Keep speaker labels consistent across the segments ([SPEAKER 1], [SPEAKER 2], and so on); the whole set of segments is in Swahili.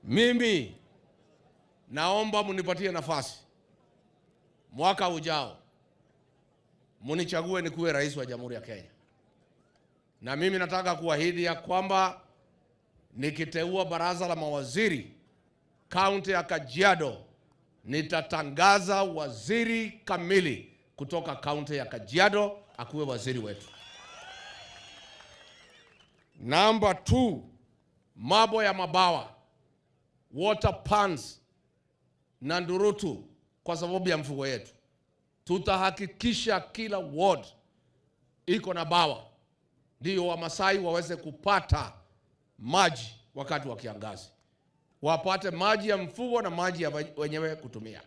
[SPEAKER 1] Mimi naomba munipatie nafasi mwaka ujao, munichague nikuwe rais wa Jamhuri ya Kenya. Na mimi nataka kuahidi ya kwamba nikiteua baraza la mawaziri kaunti ya Kajiado, nitatangaza waziri kamili kutoka kaunti ya Kajiado akuwe waziri wetu. Number 2, mambo ya mabawa, water pans na ndurutu kwa sababu ya mfugo yetu. Tutahakikisha kila ward iko na bawa, ndio Wamasai waweze kupata maji wakati wa kiangazi, wapate maji ya mfugo na maji ya wenyewe kutumia.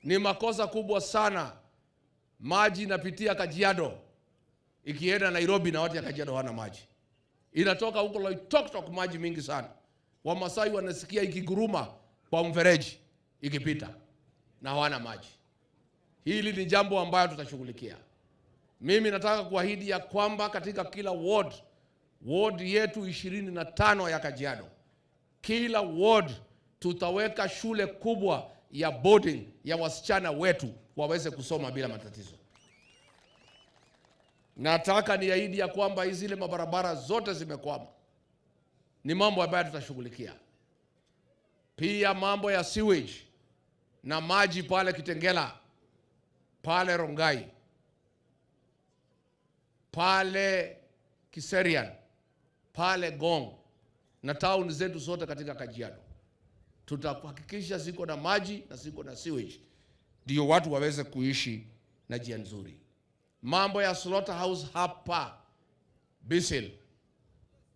[SPEAKER 1] Ni makosa kubwa sana maji inapitia Kajiado ikienda Nairobi na watu ya Kajiado hawana maji. Inatoka huko Loitoktok maji mingi sana. Wamasai wanasikia ikiguruma kwa mfereji ikipita na hawana maji. Hili ni jambo ambayo tutashughulikia. Mimi nataka kuahidi ya kwamba katika kila ward yetu 25 ya Kajiado, kila ward tutaweka shule kubwa ya boarding ya wasichana wetu waweze kusoma bila matatizo. Nataka niahidi ya kwamba zile mabarabara zote zimekwama ni mambo ambayo tutashughulikia. Pia mambo ya sewage na maji pale Kitengela, pale Rongai, pale Kiserian, pale Gong na town zetu zote katika Kajiado, tutahakikisha ziko na maji na ziko na sewage ndio watu waweze kuishi na njia nzuri. Mambo ya slaughterhouse hapa Bisil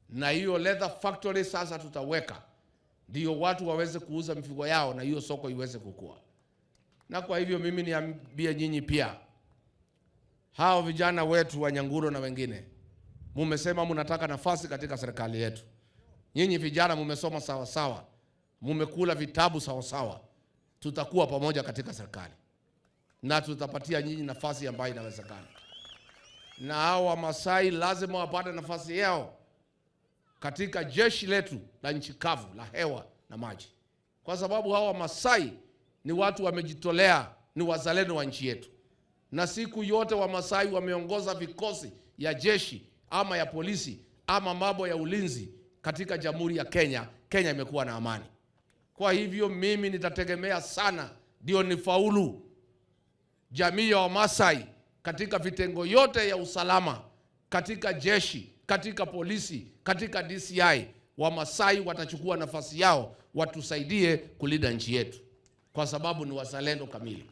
[SPEAKER 1] na hiyo leather factory sasa tutaweka ndio watu waweze kuuza mifugo yao na hiyo soko iweze kukua. Na kwa hivyo mimi niambie nyinyi pia, hao vijana wetu wa Nyanguro na wengine, mumesema mnataka nafasi katika serikali yetu. Nyinyi vijana mumesoma sawa sawa, mumekula vitabu sawa sawa, tutakuwa pamoja katika serikali na tutapatia nyinyi nafasi ambayo inawezekana. Na hao Wamasai lazima wapate nafasi yao katika jeshi letu la nchi kavu, la hewa na maji, kwa sababu hao Wamasai ni watu wamejitolea, ni wazalendo wa nchi yetu. Na siku yote Wamasai wameongoza vikosi ya jeshi ama ya polisi ama mambo ya ulinzi katika Jamhuri ya Kenya. Kenya imekuwa na amani. Kwa hivyo mimi nitategemea sana ndio nifaulu jamii ya Wamasai katika vitengo yote ya usalama, katika jeshi, katika polisi, katika DCI. Wamasai watachukua nafasi yao, watusaidie kulinda nchi yetu kwa sababu ni wazalendo kamili.